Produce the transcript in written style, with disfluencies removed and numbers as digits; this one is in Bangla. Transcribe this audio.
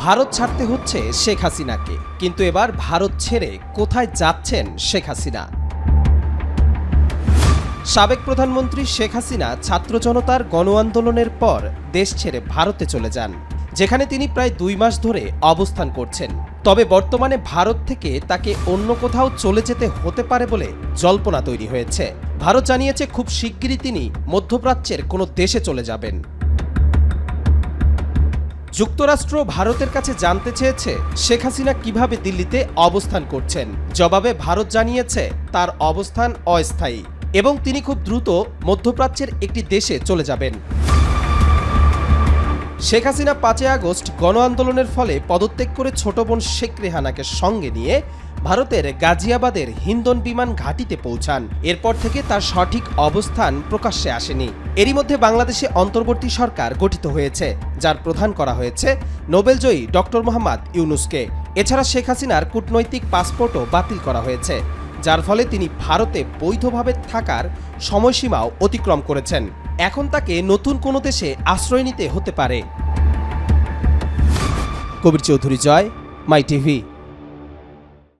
ভারত ছাড়তে হচ্ছে শেখ হাসিনাকে, কিন্তু এবার ভারত ছেড়ে কোথায় যাচ্ছেন শেখ হাসিনা? সাবেক প্রধানমন্ত্রী শেখ হাসিনা ছাত্র জনতার গণ আন্দোলনের পর দেশ ছেড়ে ভারতে চলে যান, যেখানে তিনি প্রায় 2 মাস ধরে অবস্থান করছেন। তবে বর্তমানে ভারত থেকে তাকে অন্য কোথাও চলে যেতে হতে পারে বলে জল্পনা তৈরি হয়েছে। ভারত জানিয়েছে খুব শিগগিরই তিনি মধ্যপ্রাচ্যের কোনো দেশে চলে যাবেন। যুক্তরাষ্ট্র ভারতের কাছে জানতে চেয়েছে শেখ হাসিনা কিভাবে দিল্লিতে অবস্থান করছেন। জবাবে ভারত জানিয়েছে তার অবস্থান অস্থায়ী এবং তিনি খুব দ্রুত মধ্যপ্রাচ্যের একটি দেশে চলে যাবেন। শেখ হাসিনা 5 আগস্ট গণ আন্দোলনের ফলে পদত্যাগ করে ছোট বোন শেখ রেহানাকে সঙ্গে নিয়ে ভারতের গাজিয়াবাদের হিন্দন বিমান ঘাঁটিতে পৌঁছান। এরপর থেকে তার সঠিক অবস্থান প্রকাশ্যে আসেনি। এরই মধ্যে বাংলাদেশে অন্তর্বর্তী সরকার গঠিত হয়েছে, যার প্রধান করা হয়েছে নোবেলজয়ী ডক্টর মোহাম্মদ ইউনূসকে। এছাড়া শেখ হাসিনার কূটনৈতিক পাসপোর্টও বাতিল করা হয়েছে, যার ফলে তিনি ভারতে বৈধভাবে থাকার সময়সীমাও অতিক্রম করেছেন। এখন তাকে নতুন কোনো দেশে আশ্রয় নিতে হতে পারে। কবির চৌধুরী জয়, মাই টিভি।